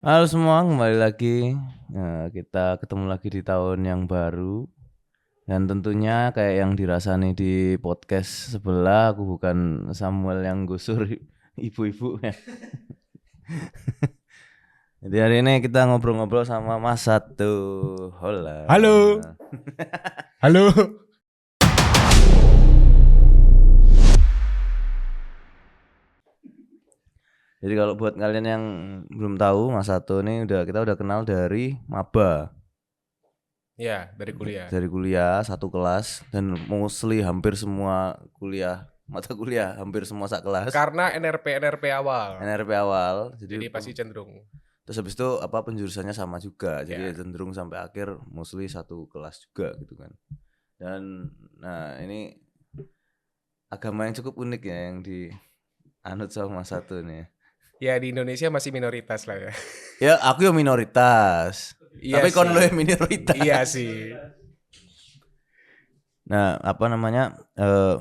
Halo semua, kembali lagi. Kita ketemu lagi di tahun yang baru. Dan tentunya kayak yang dirasani di podcast sebelah, aku bukan Samuel yang gusur ibu-ibu ya. Jadi hari ini kita ngobrol-ngobrol sama Mas Satu. Hola. Halo, halo. Jadi kalau buat kalian yang belum tahu, Mas Satu ini kita udah kenal dari maba, Ya, dari kuliah. dari kuliah satu kelas, dan mostly hampir semua mata kuliah hampir semua sak kelas. Karena NRP awal. NRP awal, Jadi pasti cenderung. terus habis itu penjurusannya sama juga, jadi Ya. cenderung sampai akhir mostly satu kelas juga gitu kan. Dan nah ini agama yang cukup unik ya yang di anut sama Mas Satu nih. Ya di Indonesia masih minoritas lah ya. Ya aku ya minoritas, Iya tapi kon sih. lo yang minoritas. Iya sih. Nah apa namanya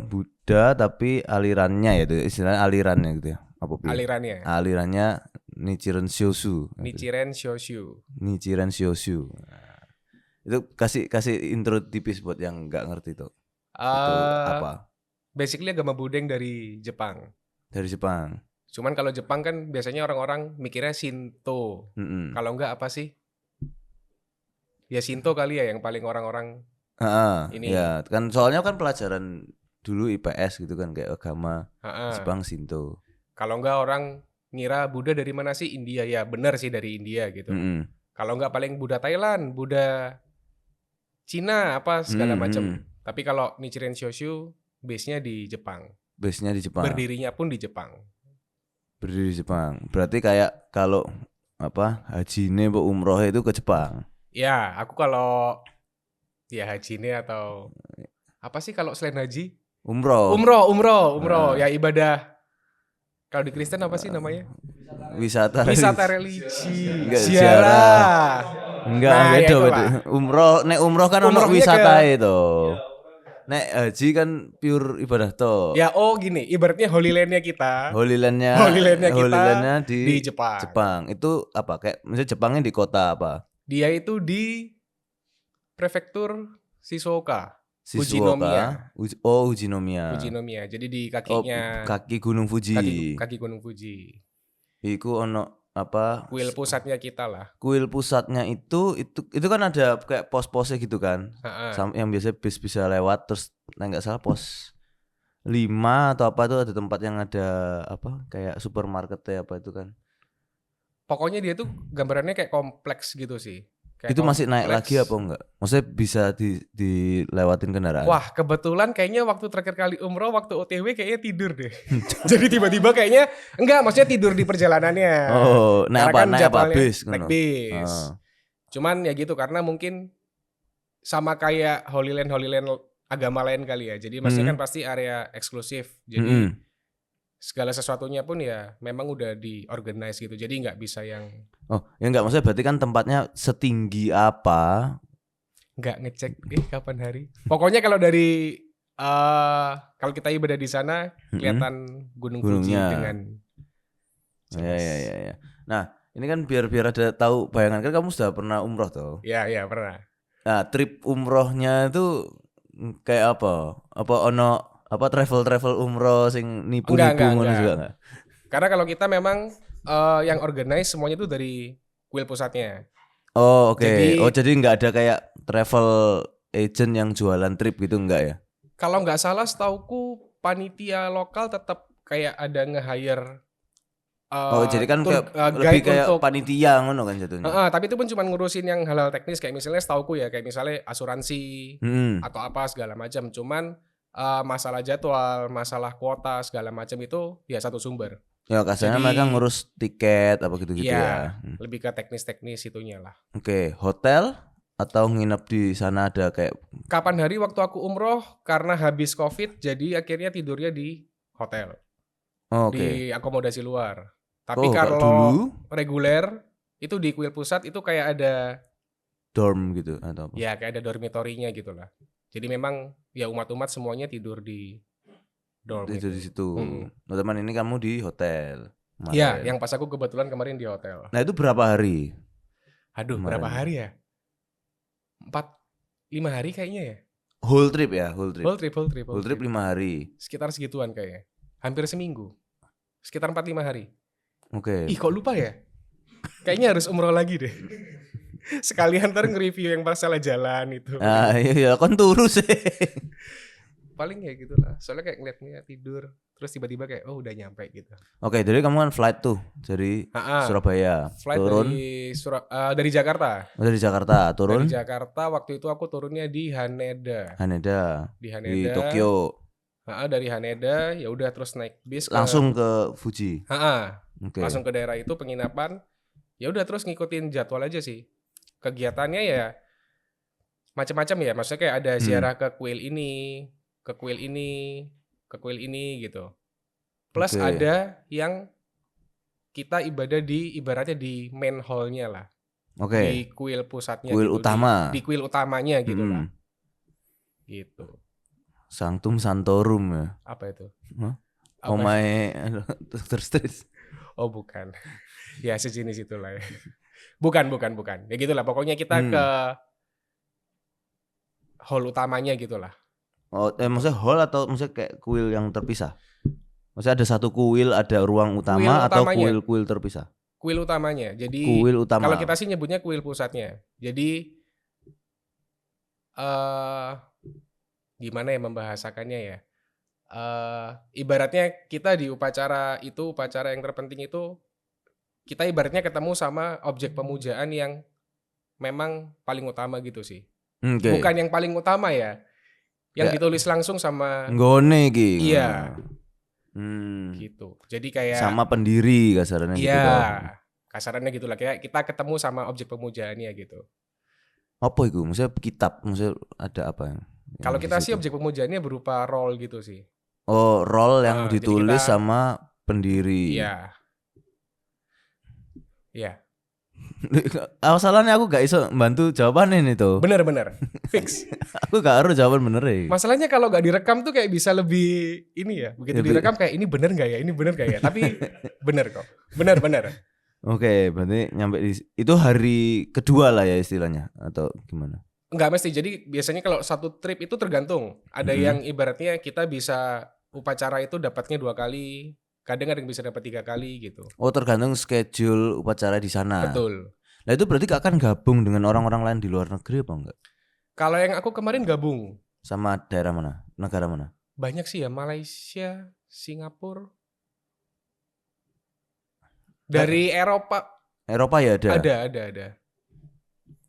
Buddha tapi alirannya ya itu istilahnya alirannya gitu ya, apa piye? Alirannya. Alirannya Nichiren Shoshu. Nichiren Shoshu. Nichiren Shoshu. Nah, itu kasih intro tipis buat yang nggak ngerti tuh. Itu Eh, apa? Basically agama Buddha yang dari Jepang. Dari Jepang. Cuman kalau Jepang kan biasanya orang-orang mikirnya Shinto. Mm-mm. Kalau enggak apa sih? Ya Shinto kali ya yang paling orang-orang Ya ini. kan soalnya kan pelajaran dulu IPS gitu kan kayak agama Heeh. Jepang Shinto. Kalau enggak orang ngira Buddha dari mana sih? India. Ya benar sih dari India gitu. Mm-mm. Kalau enggak paling Buddha Thailand, Buddha Cina apa segala Mm-mm. macam. Tapi kalau Nichiren Shoshu base-nya di Jepang. Base-nya di Jepang. Berdirinya pun di Jepang. Berdiri di Jepang. Berarti kayak kalau haji ini umroh itu ke Jepang. Ya, aku kalau ya haji ini atau apa sih kalau selain haji? Umroh. Umroh. Nah, Ya ibadah. Kalau di Kristen apa sih namanya? wisata Wisata religi. religi. Enggak ziarah. Ziarah. Enggak Nah, ya beda beda. itulah. Umroh kan ono Umrohnya ke wisata itu. Nek haji kan pure ibadah toh. ya gini, ibaratnya Holy Land-nya kita. Holy Land-nya Holy Land-nya Holy kita Land-nya di di Jepang. Jepang. Itu apa? Kayak misalnya Jepangnya di kota apa? Dia itu di prefektur Shizuoka, Shizuoka. Ujinomiya. Ujinomiya. Jadi di Oh, kakinya kaki Gunung Fuji. kaki Gunung Fuji. Iku ono apa? Kuil pusatnya kita lah. Kuil pusatnya itu kan ada kayak pos-posnya gitu kan. Heeh. Yang biasa bis bisa lewat terus nggak salah pos 5 atau apa tuh ada tempat yang ada apa kayak supermarket ya apa itu kan. Pokoknya dia tuh gambarannya kayak kompleks gitu sih. Kayak Itu masih naik lagi apa kompleks. enggak? Maksudnya bisa dilewatin kendaraan. Wah, kebetulan kayaknya waktu terakhir kali umroh, waktu OTW kayaknya tidur deh. Jadi tiba-tiba kayaknya, enggak, maksudnya tidur di perjalanannya. Oh, Karena kan naik apa jadwalnya bis naik ngono. bis. Oh. Cuman ya gitu, karena mungkin sama kayak Holy Land agama lain kali ya. Jadi maksudnya kan Hmm. pasti area eksklusif. Jadi Hmm. segala sesuatunya pun ya memang udah diorganize gitu. Jadi nggak bisa yang Oh, ya enggak maksudnya berarti kan tempatnya setinggi apa? nggak ngecek kapan hari. Pokoknya kalau dari kalau kita ibadah di sana Mm-mm. kelihatan Gunung Fuji Gunungnya. dengan Ya, ya, jelas. ya, ya. Nah, ini kan biar ada tahu bayangan kan kamu sudah pernah umroh tuh. Ya, ya pernah. Nah, trip umrohnya itu kayak apa? Apa ono apa travel umroh sing nipu-nipu ngono Enggak. juga enggak? Karena kalau kita memang yang organize semuanya itu dari kuil pusatnya. Oh, oke. Oh, Jadi jadi nggak ada kayak travel agent yang jualan trip gitu enggak ya? kalau nggak salah setauku panitia lokal tetap kayak ada nge-hire Oh, jadi kan tour kayak lebih guide kayak untuk panitia ngono kan jatuhnya. tapi itu pun cuma ngurusin yang hal-hal teknis kayak misalnya setauku ya kayak misalnya asuransi Hmm. atau apa segala macam. Cuman masalah jadwal, masalah kuota segala macam itu ya satu sumber. Ya, kasarnya mereka Jadi ngurus tiket apa gitu-gitu ya ya. Hmm. lebih ke teknis-teknis itunya lah. Oke, hotel atau nginep di sana ada kayak Kapan hari waktu aku umroh karena habis COVID jadi akhirnya tidurnya di hotel, oh, oke. di akomodasi luar. Tapi Oh, kalau kalau dulu reguler itu di kuil pusat itu kayak ada dorm gitu atau apa? ya kayak ada dormitorinya gitu lah. Jadi memang ya umat-umat semuanya tidur di dorm Itu itu. di situ. Mm-mm. Nah, teman ini kamu di hotel. Iya, kemarin. yang pas aku kebetulan kemarin di hotel. Nah itu berapa hari? Aduh, Kemarin. berapa hari ya? 4-5 hari kayaknya ya. Whole trip ya, whole trip. Whole trip. 5 hari. Sekitar segituan kayaknya. Hampir seminggu. Sekitar 4-5 hari. Oke. Ih, kok lupa ya? Kayaknya harus umroh lagi deh. Sekalian ntar nge-review yang masalah jalan itu. Ah iya kan turu sih. Paling ya gitulah. Soalnya kayak ngeliatnya tidur, terus tiba-tiba kayak oh udah nyampe gitu. Oke, jadi kamu kan flight tuh dari Surabaya. Flight turun dari Jakarta. dari Jakarta, turun Dari Jakarta waktu itu aku turunnya di Haneda. Haneda Di di Tokyo. Dari Haneda ya udah terus naik bis Langsung ke Fuji. Oke. Langsung ke daerah itu penginapan. Ya udah terus ngikutin jadwal aja sih. Kegiatannya ya macam-macam ya. Maksudnya kayak ada ziarah ke kuil ini, ke kuil ini, ke kuil ini gitu. Plus Oke. ada yang kita ibaratnya di main hall-nya lah. Oke. Di kuil pusatnya Kuil gitu. utama. Di kuil utamanya gitu lah. Gitu. Sanctum Sanctorum ya. Apa itu? Hah? Apa? Omae terus. Oh bukan. Ya sejenis itulah ya. Bukan. Ya gitulah. Pokoknya kita ke hall utamanya gitulah. Oh, maksudnya hall atau maksudnya kayak kuil yang terpisah? Maksudnya ada satu kuil, ada ruang utama atau kuil-kuil terpisah? Kuil utamanya. Jadi kuil utama. kalau kita sih nyebutnya kuil pusatnya. Jadi gimana ya membahasakannya ya? Ibaratnya kita di upacara yang terpenting itu kita ibaratnya ketemu sama objek pemujaan yang memang paling utama gitu sih. Okay. Bukan yang paling utama ya. Yang ditulis langsung sama nggone iki. Iya. Gitu. Jadi kayak sama pendiri kasarannya gitu dong. Iya. Kasarannya gitulah kayak kita ketemu sama objek pemujaannya gitu. Apa itu? Maksudnya kitab, maksudnya ada apa yang kalau kita sih objek pemujaannya berupa roll gitu sih. Oh, roll yang ditulis sama pendiri. Iya. Iya. Masalahnya aku gak iso bantu jawaban ini tuh. Bener. Fix. Aku gak harus jawaban bener ya. Masalahnya kalau gak direkam tuh kayak bisa lebih ini ya. Begitu direkam kayak ini bener gak ya. Tapi bener kok. Bener. Oke, berarti nyampe itu hari kedua lah ya istilahnya atau gimana? Enggak mesti. Jadi biasanya kalau satu trip itu tergantung. Ada yang ibaratnya kita bisa upacara itu dapatnya 2 kali. Kadang ada yang bisa dapat 3 kali gitu. Oh, tergantung schedule upacara di sana. Betul. Nah itu berarti akan gabung dengan orang-orang lain di luar negeri apa enggak? Kalau yang aku kemarin gabung. Sama daerah mana? Negara mana? Banyak sih ya. Malaysia, Singapura. Dari Eropa. Eropa ya ada? Ada.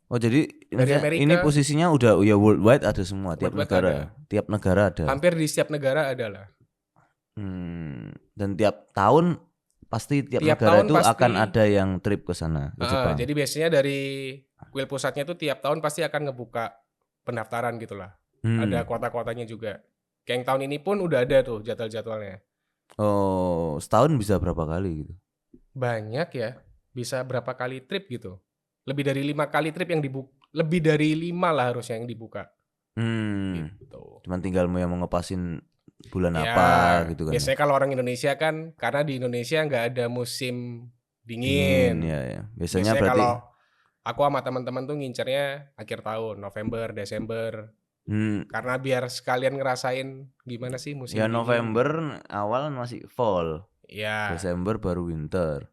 Oh jadi dari Amerika, ini posisinya udah ya worldwide ada semua. Tiap negara ada. Hampir di setiap negara ada lah. Dan tiap tahun pasti tiap negara itu akan ada yang trip ke sana ke Jepang. Jadi biasanya dari kuil pusatnya itu tiap tahun pasti akan ngebuka pendaftaran gitulah. Ada kuota-kuotanya juga. Kayak yang tahun ini pun udah ada tuh jadwal-jadwalnya. Oh, setahun bisa berapa kali gitu? Banyak ya. Bisa berapa kali trip gitu. Lebih dari 5 kali trip yang dibuka. Lebih dari 5 lah harusnya yang dibuka. Gitu. Cuman tinggal yang mau ngepasin bulan apa gitu kan. Biasanya kalau orang Indonesia kan karena di Indonesia nggak ada musim dingin. Ya. Biasanya berarti kalau aku sama teman-teman tuh ngincernya akhir tahun, November, Desember. Karena biar sekalian ngerasain gimana sih musim dingin. November awal masih fall. Iya. Desember baru winter.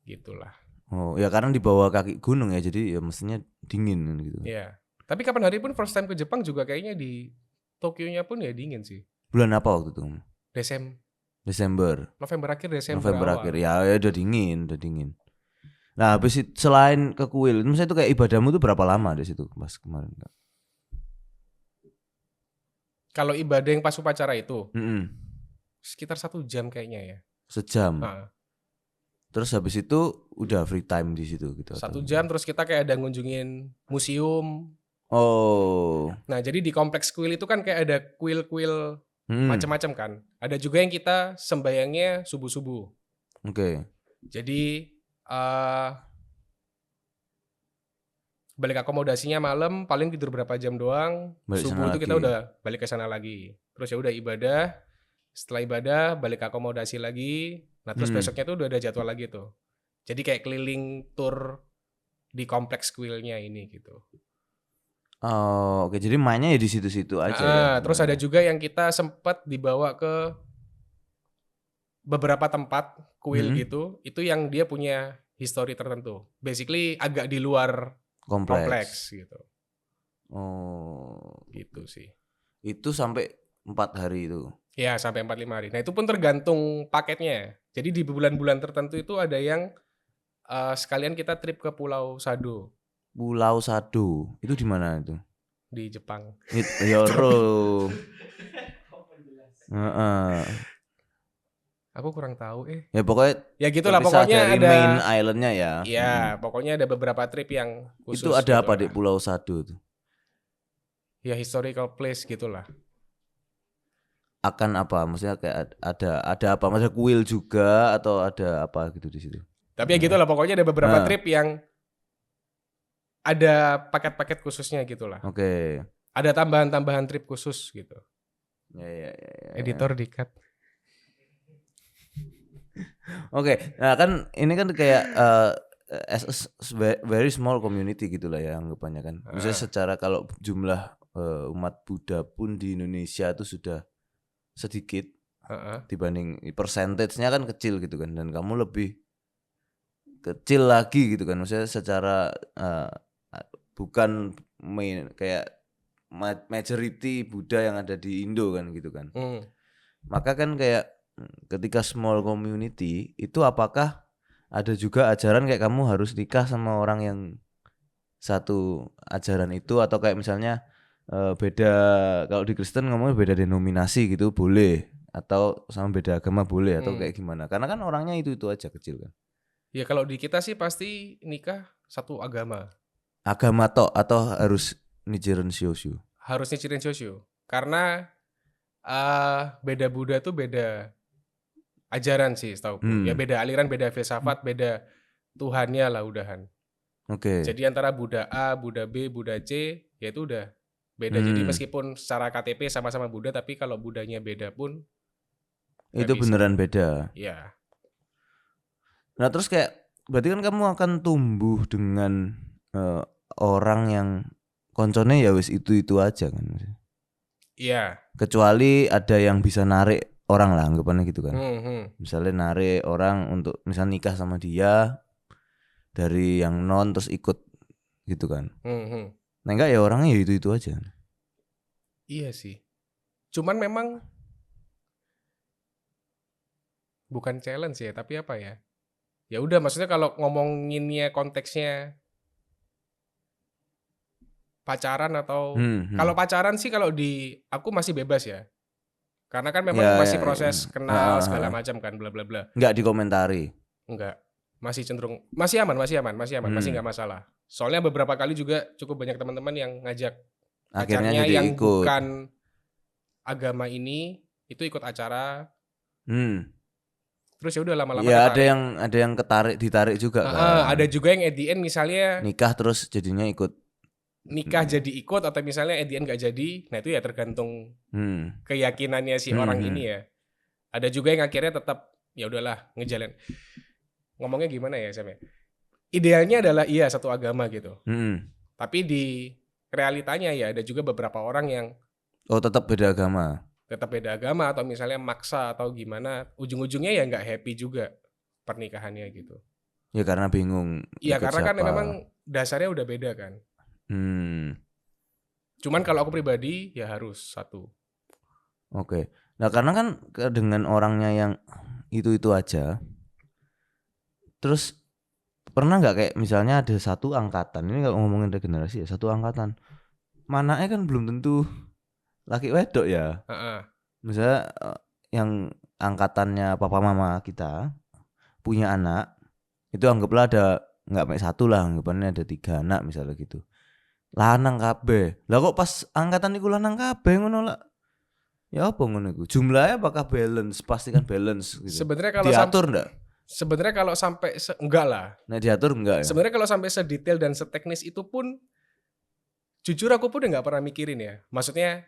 Gitulah. Oh, ya karena di bawah kaki gunung ya jadi ya mestinya dingin gitu. Iya. Tapi kapan hari pun first time ke Jepang juga kayaknya di Tokyo-nya pun ya dingin sih. Bulan apa waktu itu? Desember. November akhir, Desember awal. Ya udah dingin. Nah, habis itu selain ke kuil, misalnya itu kayak ibadahmu tuh berapa lama di situ pas kemarin? Kalau ibadah yang pas upacara itu, sekitar 1 jam kayaknya ya. Sejam. Terus habis itu udah free time di situ gitu. 1 jam terus kita kayak ada ngunjungin museum. Oh. Nah, jadi di kompleks kuil itu kan kayak ada kuil-kuil macam-macam kan. Ada juga yang kita sembayangnya subuh-subuh. Oke. Jadi balik akomodasinya malam, paling tidur berapa jam doang. Subuh itu kita udah balik ke sana lagi. Terus ya udah ibadah. Setelah ibadah balik ke akomodasi lagi. Nah terus besoknya tuh udah ada jadwal lagi tuh. Jadi kayak keliling tour di kompleks kuilnya ini gitu. Oh, oke. Jadi mainnya ya di situ-situ aja ya. Terus ada juga yang kita sempat dibawa ke beberapa tempat kuil gitu. Itu yang dia punya histori tertentu. Basically agak di luar kompleks gitu. Oh, Gitu sih. itu sampai 4 hari itu. Ya sampai 4-5 hari. Nah itu pun tergantung paketnya. Jadi di bulan-bulan tertentu itu ada yang sekalian kita trip ke Pulau Sado Pulau Sado. Itu di mana itu? di Jepang. Yoro. Heeh. Aku kurang tahu Ya pokoknya Ya gitulah terpisah pokoknya dari ada. main islandnya ya. Iya, pokoknya ada beberapa trip yang khusus. Itu ada apa gitu di lah. Pulau Sado itu? Ya historical place gitulah. Akan apa? Maksudnya kayak ada apa? Maksudnya kuil juga atau ada apa gitu di situ? Tapi ya gitulah pokoknya ada beberapa trip yang ada paket-paket khususnya gitulah. Oke. Ada tambahan-tambahan trip khusus gitu. Ya. Editor di-cut. Oke. Nah kan ini kan kayak as a very small community gitulah ya anggapannya kan. Maksudnya secara kalau jumlah umat Buddha pun di Indonesia itu sudah sedikit dibanding persentasenya kan kecil gitu kan, dan kamu lebih kecil lagi gitu kan, maksudnya secara bukan kayak majority Buddha yang ada di Indo kan gitu kan. Maka kan kayak ketika small community itu apakah ada juga ajaran kayak kamu harus nikah sama orang yang satu ajaran itu, atau kayak misalnya beda, kalau di Kristen ngomongnya beda denominasi gitu boleh, atau sama beda agama boleh, atau kayak gimana? Karena kan orangnya itu aja kecil kan. Ya kalau di kita sih pasti nikah satu agama. Agama tok atau harus Nichiren Shoshu? Harus Nichiren Shoshu. Karena beda Buddha tuh beda ajaran sih setauku. Ya beda aliran, beda filsafat, beda Tuhannya lah udahan. Oke. Jadi antara Buddha A, Buddha B, Buddha C, ya itu udah beda. Jadi meskipun secara KTP sama-sama Buddha, tapi kalau Buddhanya beda pun itu beneran beda. Iya. Nah terus kayak berarti kan kamu akan tumbuh dengan orang yang koncone ya wis itu aja kan. Iya. Kecuali ada yang bisa narik orang lah anggapannya gitu kan. Misalnya narik orang untuk misal nikah sama dia dari yang non terus ikut gitu kan. Nah enggak ya orangnya ya itu aja. Iya sih. Cuman memang bukan challenge ya, tapi apa ya? Ya udah, maksudnya kalau ngomonginnya konteksnya pacaran atau kalau pacaran sih kalau di aku masih bebas ya. Karena kan memang masih proses kenal segala macam kan, bla bla bla. Enggak dikomentari. Enggak. Masih cenderung masih aman, masih enggak masalah. Soalnya beberapa kali juga cukup banyak teman-teman yang ngajak pacarnya yang ikut. Bukan agama ini itu ikut acara. Terus ya udah lama-lama ya ada yang ditarik juga kan. Ada juga yang at the end misalnya nikah terus jadinya ikut. Nikah jadi ikut, atau misalnya at the end gak jadi. Nah itu ya tergantung keyakinannya si orang ini ya. Ada juga yang akhirnya tetap ya udahlah ngejalan. Ngomongnya gimana ya Sam ya? Idealnya adalah iya satu agama gitu. Tapi di realitanya ya ada juga beberapa orang yang tetap beda agama. Tetap beda agama atau misalnya maksa atau gimana, ujung-ujungnya ya nggak happy juga pernikahannya gitu. Ya karena bingung. Iya karena kan memang dasarnya udah beda kan. Cuman kalau aku pribadi ya harus satu. Oke. Nah karena kan dengan orangnya yang itu aja. Terus pernah nggak kayak misalnya ada satu angkatan, ini kalau ngomongin regenerasi ya, satu angkatan mananya kan belum tentu laki wedok ya. Misalnya yang angkatannya papa mama kita punya anak, itu anggaplah ada nggak sampai satu lah, anggapannya ada 3 anak misalnya gitu. Lanang kabeh. Lah kok pas angkatan iku lanang kabeh ngono lah. Ya apa ngono iku? Jumlahnya apakah balance? Pastikan balance gitu. Sebenarnya kalau diatur enggak? Sebenarnya kalau sampai enggak lah. Nah, diatur enggak ya? Sebenarnya kalau sampai sedetail dan seteknis itu pun jujur aku pun enggak pernah mikirin ya. Maksudnya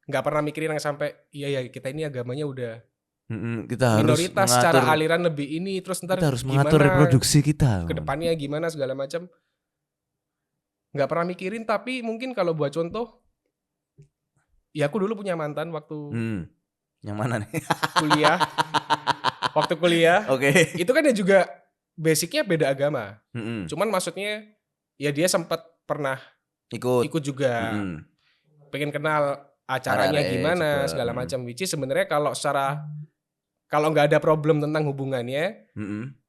nggak pernah mikirin yang sampai iya ya kita ini agamanya udah Kita harus minoritas mengatur, secara aliran lebih ini, terus ntar kita harus mengatur gimana reproduksi kita. kedepannya gimana segala macam. Nggak pernah mikirin, tapi mungkin kalau buat contoh, ya aku dulu punya mantan waktu Yang mana nih? kuliah. Waktu kuliah, Oke. itu kan ya juga basicnya beda agama. Mm-mm. Cuman maksudnya ya dia sempat pernah ikut juga, pengen kenal acaranya Arek-arek gimana juga. segala macam. Which is sebenarnya kalau nggak ada problem tentang hubungannya,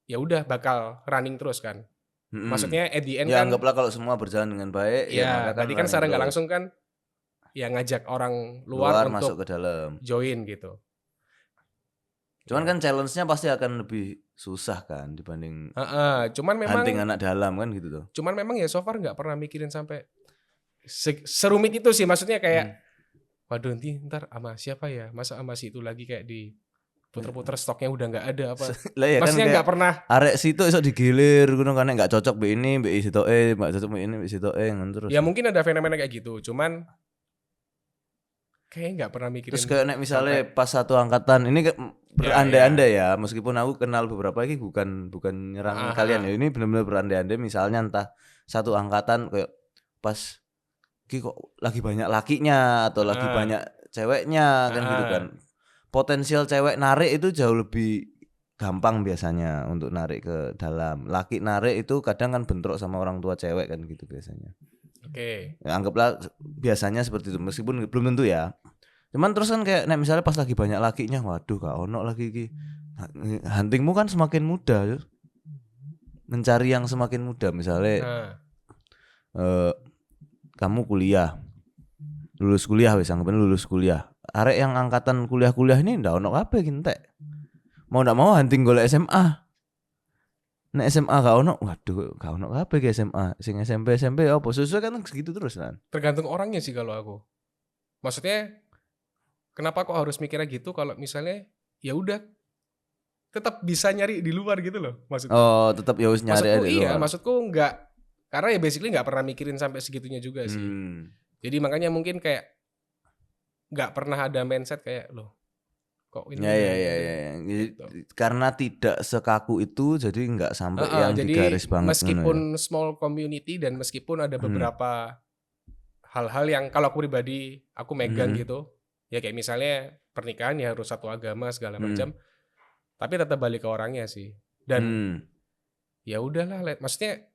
ya udah bakal running terus kan. Maksudnya at the end Ya kan, anggaplah kalau semua berjalan dengan baik, ya maka kan berarti kan running secara nggak terus. langsung kan, ya ngajak orang luar masuk untuk ke dalam. join gitu. Cuman kan challenge-nya pasti akan lebih susah kan dibanding Cuman memang hunting anak dalam kan gitu tuh. Cuman memang ya so far nggak pernah mikirin sampai serumit itu sih, maksudnya kayak waduh ntar sama siapa ya, masa sama si itu lagi kayak di puter-puter stoknya udah nggak ada apa. Lah ya Maksudnya kan nggak pernah. Arek situ esok digilir ngono kan nggak cocok be ini, be sitoke, nggak cocok be ini, be sitoke ngono terus. Ya mungkin ada fenomena kayak gitu, cuman kayak nggak pernah mikirin. Terus kayak nek misalnya pas satu angkatan ini berandai-andai ya, meskipun aku kenal beberapa lagi bukan nyerang kalian ya, ini benar-benar berandai-andai misalnya entah satu angkatan kayak pas kok lagi banyak lakinya atau lagi banyak ceweknya kan gitu kan. Potensial cewek narik itu jauh lebih gampang biasanya untuk narik ke dalam. Laki narik itu kadang kan bentrok sama orang tua cewek kan gitu biasanya. Oke. Ya, anggaplah biasanya seperti itu meskipun belum tentu ya. Cuman terus kan kayak misalnya pas lagi banyak lakinya, waduh gak ono lagi ki. Huntingmu kan semakin mudah. Mencari yang semakin mudah misalnya kamu kuliah. Lulus kuliah wis anggapan lulus kuliah. Arek yang angkatan kuliah ini ndak ono kabeh kintek. Mau ndak mau hunting golek SMA. Nek SMA gak ono, waduh gak ono kabeh ke SMA. Sing SMP opo sesuai kan segitu terus kan. Tergantung orangnya sih kalau aku. Maksudnya kenapa kok harus mikirnya gitu kalau misalnya ya udah tetap bisa nyari di luar gitu loh maksudnya. Oh, tetap ya wis nyari di luar. luar. Maksudku enggak, karena ya basically enggak pernah mikirin sampai segitunya juga sih. Jadi makanya mungkin kayak enggak pernah ada mindset kayak loh kok ini. Ya. Karena tidak sekaku itu jadi enggak sampai yang jadi digaris banget. Meskipun small community dan meskipun ada beberapa hal-hal yang kalau aku pribadi aku megang gitu. Ya kayak misalnya pernikahan ya harus satu agama segala macam. Tapi tetap balik ke orangnya sih. Dan ya udahlah, maksudnya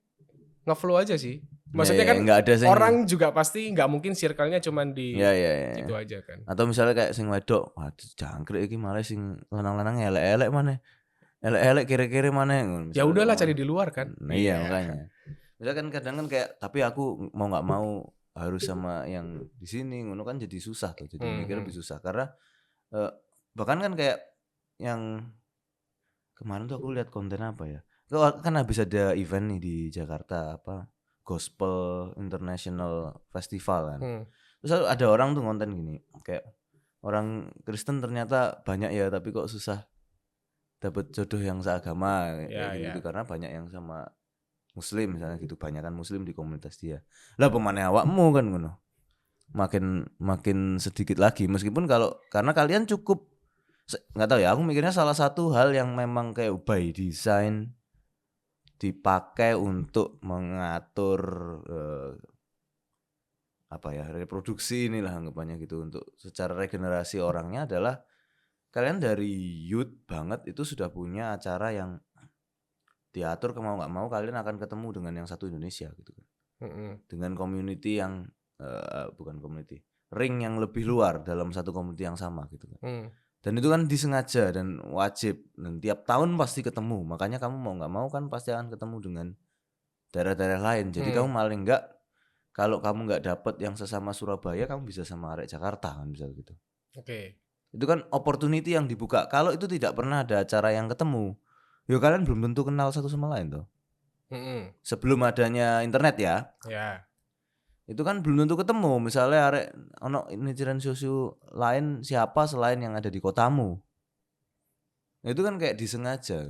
ngeflow aja sih. Maksudnya kan orang juga pasti nggak mungkin circle-nya cuman di itu aja kan. Atau misalnya kayak sing wedok, waduh jangkrik iki malah sing lanang-lanang elek-elek maneh. Elek-elek kiri-kiri maneh. Ya udahlah cari di luar kan. Iya makanya. Misalnya kan kadang kan kayak tapi aku mau nggak mau harus sama yang di sini ngono kan jadi susah tuh. Jadi mikir lebih susah karena bahkan kan kayak yang kemarin tuh aku lihat konten apa ya. Kan habis ada event nih di Jakarta apa Gospel International Festival kan. Terus ada orang tuh konten gini, kayak orang Kristen ternyata banyak ya tapi kok susah dapat jodoh yang seagama gitu karena banyak yang sama Muslim misalnya gitu, banyak kan Muslim di komunitas dia. Lah pemane awakmu kan ngono. Makin sedikit lagi meskipun karena kalian cukup nggak tahu ya, aku mikirnya salah satu hal yang memang kayak by design dipakai untuk mengatur reproduksi inilah anggapannya gitu untuk secara regenerasi orangnya adalah kalian dari youth banget itu sudah punya acara yang diatur mau nggak mau kalian akan ketemu dengan yang satu Indonesia gitu kan. Dengan community yang bukan community, ring yang lebih luar dalam satu community yang sama gitu kan. Dan itu kan disengaja dan wajib dan tiap tahun pasti ketemu. Makanya kamu mau nggak mau kan pasti akan ketemu dengan daerah-daerah lain. Jadi kamu paling nggak kalau kamu nggak dapet yang sesama Surabaya, kamu bisa sama arek Jakarta kan bisa gitu. Oke. Itu kan opportunity yang dibuka. Kalau itu tidak pernah ada acara yang ketemu, ya kalian belum tentu kenal satu sama lain tuh. Sebelum adanya internet ya. Ya. Itu kan belum tentu ketemu. Misalnya arek ono niciran susu lain siapa selain yang ada di kotamu. Itu kan kayak disengaja.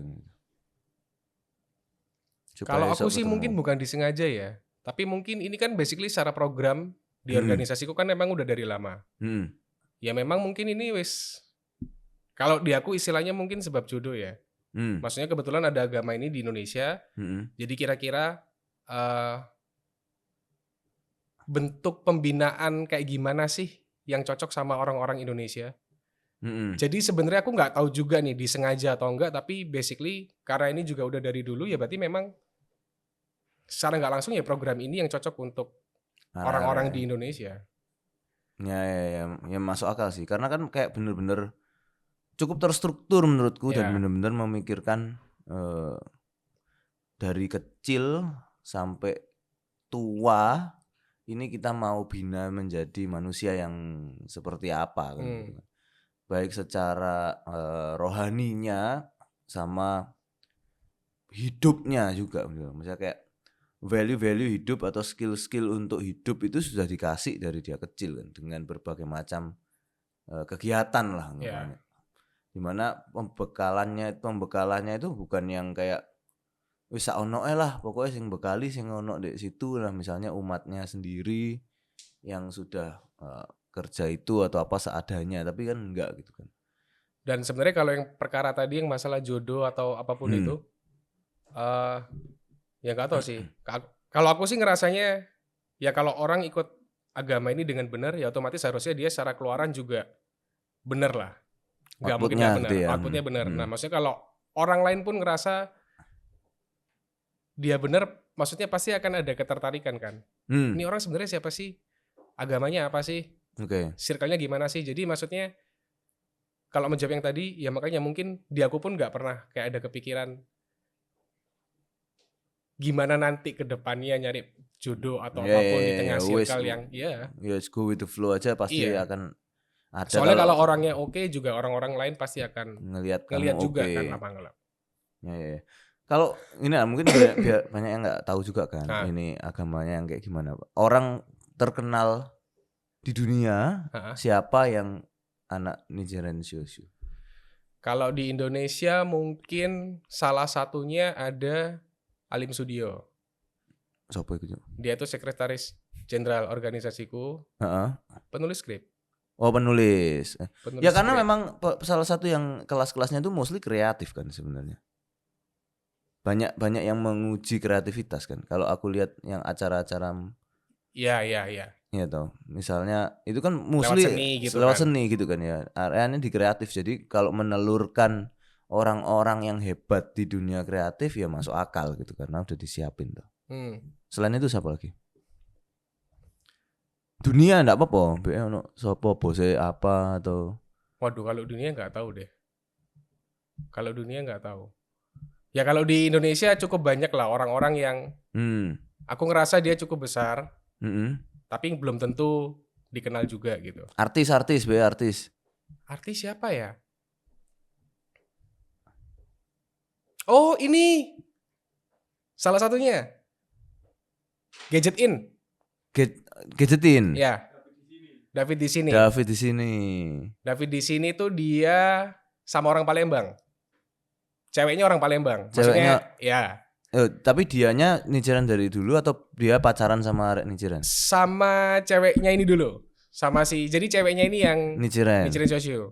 Kalau aku sih mungkin bukan disengaja ya. Tapi mungkin ini kan basically secara program di organisasiku kan emang udah dari lama. ya memang mungkin ini wis, kalau di aku istilahnya mungkin sebab jodoh ya. Maksudnya kebetulan ada agama ini di Indonesia. Jadi kira-kira bentuk pembinaan kayak gimana sih yang cocok sama orang-orang Indonesia. Jadi sebenarnya aku nggak tahu juga nih disengaja atau enggak, tapi basically karena ini juga udah dari dulu ya berarti memang secara nggak langsung ya program ini yang cocok untuk orang-orang di Indonesia. Ya masuk akal sih, karena kan kayak bener-bener cukup terstruktur menurutku dan bener-bener memikirkan dari kecil sampai tua ini kita mau bina menjadi manusia yang seperti apa kan. Baik secara rohaninya sama hidupnya juga, misalnya kayak value hidup atau skill untuk hidup itu sudah dikasih dari dia kecil kan, dengan berbagai macam kegiatan lah namanya. Dimana pembekalannya itu bukan yang kayak wis ono lah, pokoknya sing bekali sing ono di situ lah, misalnya umatnya sendiri yang sudah kerja itu atau apa seadanya, tapi kan enggak gitu kan. Dan sebenarnya kalau yang perkara tadi yang masalah jodoh atau apapun itu, ya nggak tahu sih. Kalau aku sih ngerasanya ya kalau orang ikut agama ini dengan benar ya otomatis harusnya dia secara keluaran juga benar lah. Nggak mungkin nggak benar, outputnya benar. Nah maksudnya kalau orang lain pun ngerasa dia benar, maksudnya pasti akan ada ketertarikan kan. Ini orang sebenarnya siapa sih? Agamanya apa sih? Circle-nya gimana sih? Jadi maksudnya kalau menjawab yang tadi, ya makanya mungkin di aku pun nggak pernah kayak ada kepikiran gimana nanti ke depannya nyari jodoh atau apapun di tengah circle yang just go with the flow aja pasti akan ada. Soalnya kalau orangnya oke juga orang-orang lain pasti akan ngelihat juga kan lama-lama. Ya. Kalau ini mungkin banyak yang nggak tahu juga kan ini agamanya yang kayak gimana. Orang terkenal di dunia siapa yang anak Nichiren Shoshu? Kalau di Indonesia mungkin salah satunya ada Alim Sudio. Siapa itu? Dia itu sekretaris jenderal organisasiku. Penulis skrip. Oh penulis. Ya karena memang salah satu yang kelas-kelasnya itu mostly kreatif kan sebenarnya. Banyak yang menguji kreativitas kan. Kalau aku lihat yang acara-acara. Iya. Iya toh. Misalnya itu kan mostly lewat seni gitu kan ya. Areanya di kreatif. Jadi kalau menelurkan orang-orang yang hebat di dunia kreatif ya masuk akal gitu karena udah disiapin tuh. Selain itu siapa lagi? Dunia enggak apa-apa. Sopo bose apa atau. Waduh, kalau dunia enggak tahu deh. Kalau dunia enggak tahu. Ya kalau di Indonesia cukup banyak lah orang-orang yang aku ngerasa dia cukup besar. Tapi belum tentu dikenal juga gitu. Artis. Artis siapa ya? Oh ini salah satunya Gadget In. Ya. David di sini tuh dia sama orang Palembang. Ceweknya orang Palembang. Maksudnya ya. Tapi dianya Nichiren dari dulu atau dia pacaran sama Arek Nichiren? Sama ceweknya ini dulu. Jadi ceweknya ini yang Nichiren Shoshu.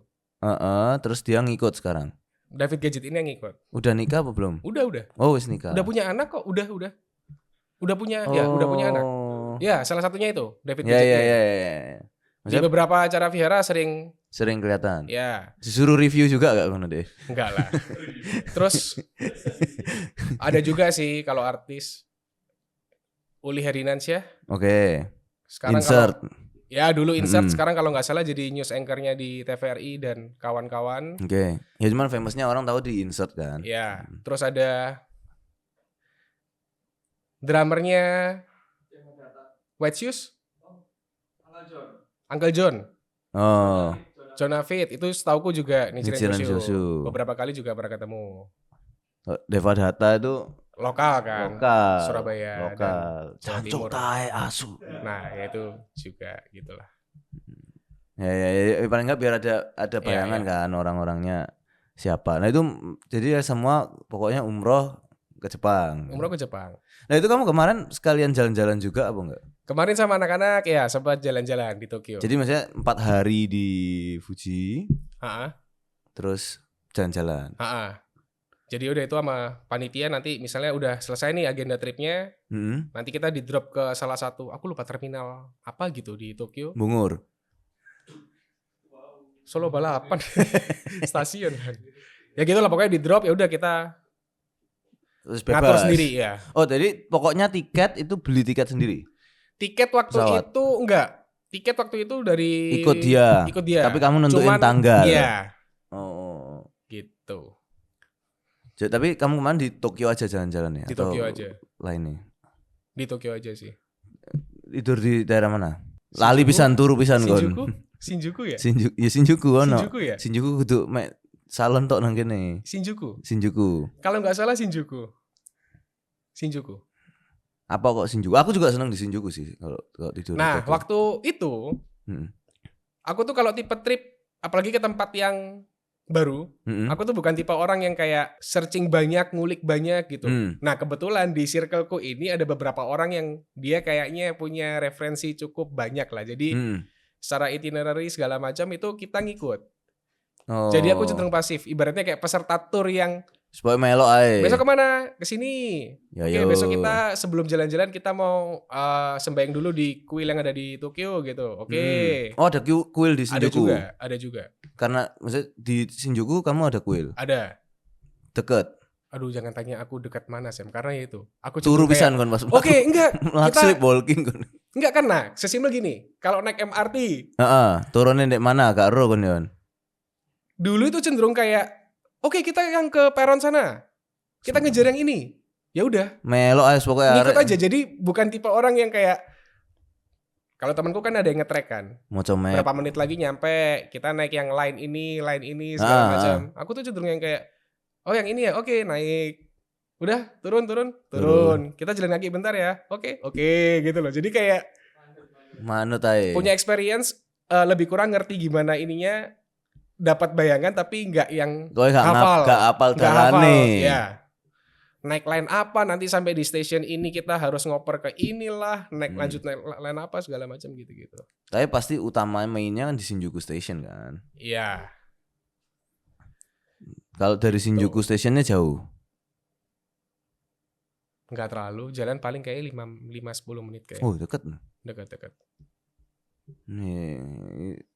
Terus dia ngikut sekarang. David Gadget ini yang ngikut. Udah nikah apa belum? Udah. Oh, wis nikah. Udah punya anak kok, udah. Udah punya anak. Ya, salah satunya itu David Gadget. Ya. Di beberapa acara vihara sering kelihatan. Ya. Disuruh review juga enggak ngono deh? Enggak lah. Terus ada juga sih kalau artis Uli Herinansyah. Oke. Sekarang Insert. Dulu Insert, sekarang kalau nggak salah jadi news anchor-nya di TVRI dan kawan-kawan. Oke. Ya cuman famousnya orang tahu di Insert kan. Ya. Terus ada drummernya White Shoes. Uncle John. Oh. John David itu setauku juga Nichiren Shoshu. Beberapa kali juga pernah ketemu. Deva Data itu lokal kan. Surabaya. Lokal. Jancuk tae asu. Nah, ya itu juga gitulah. Ya, paling enggak biar ada bayangan kan orang-orangnya siapa. Nah itu jadi ya semua pokoknya umroh ke Jepang. Umroh ke Jepang. Nah itu kamu kemarin sekalian jalan-jalan juga apa enggak? Kemarin sama anak-anak ya sempat jalan-jalan di Tokyo. Jadi maksudnya 4 hari di Fuji, Ha-ha, terus jalan-jalan. ha-ha. Jadi udah itu sama panitia nanti misalnya udah selesai nih agenda tripnya, Mm-mm. nanti kita di drop ke salah satu, aku lupa terminal apa gitu di Tokyo. Bungur. Solo Balapan stasiun kan. Ya gitu lah pokoknya di drop ya udah kita Terus ngatur bebas. sendiri ya. Oh, jadi pokoknya tiket itu beli tiket sendiri. Tiket waktu Pesawat. itu enggak. Tiket waktu itu dari Ikut dia. Ikut dia. Tapi kamu nentuin Cuman, tanggal. Iya, Oh. gitu. Tapi kamu kemarin di Tokyo aja jalan-jalan ya? Di Atau Tokyo aja. lainnya? Di Tokyo aja sih. Tidur di daerah mana? Lali Shinjuku? pisan turu pisan kon. Shinjuku? Shinjuku ya? Shinjuku ono. Shinjuku ya? Shinjuku kudu mek salon tok nang kene. Shinjuku. Shinjuku. Kalau nggak salah Shinjuku. Shinjuku. Apa kok Shinjuku? Aku juga senang di Shinjuku sih kalau tidur. Nah, di Tokyo. waktu itu Mm-mm. aku tuh kalau tipe trip apalagi ke tempat yang baru, Mm-mm. aku tuh bukan tipe orang yang kayak searching banyak, ngulik banyak gitu. Mm. Nah, kebetulan di circleku ini ada beberapa orang yang dia kayaknya punya referensi cukup banyak lah. Jadi Mm. secara itinerary segala macam itu kita ngikut. Oh. Jadi aku cenderung pasif. Ibaratnya kayak peserta tour yang supaya melo ae. besok kemana? Ke sini. Ya, Oke, yo. besok kita sebelum jalan-jalan kita mau sembahyang dulu di kuil yang ada di Tokyo gitu. Oke. Mm. Oh, ada kuil di Shinjuku. Ada juga. Karena maksudnya di Shinjuku kamu ada kuil. Ada. Deket. Aduh, jangan tanya aku dekat mana, Sam, karena ya itu. Aku Turu cenderung kayak, pisan kon pas. Oke, enggak. Langsung Kita walking kon. enggak kena. Sesimpel gini, kalau naik MRT, Heeh, turunnya ndek mana gak ero kon yon. dulu itu cenderung kayak, oke, kita yang ke peron sana. Kita ngejar yang ini. Ya udah, Melo ae pokoknya ngikut aja. Jadi bukan tipe orang yang kayak kalau temanku kan ada yang nge-track kan. mau comek. Berapa menit lagi nyampe, kita naik yang line ini segala macam. Aku tuh cenderung yang kayak, oh yang ini ya, oke naik. Udah, turun. Kita jalan kaki bentar ya. Oke, gitu loh. Jadi kayak Manut ae. punya experience lebih kurang ngerti gimana ininya, dapat bayangan tapi nggak yang Kowe gak hafal. hafal Nggak hafal, dalane. ya. Naik line apa nanti sampai di station ini kita harus ngoper ke inilah, lanjut naik line apa segala macam gitu-gitu. Tapi pasti utama mainnya kan di Shinjuku Station kan. Iya. Kalau dari Shinjuku Stationnya jauh. Nggak terlalu, jalan paling kayak 5-10 menit kayak. Oh, deket. Dekat-dekat. Nih,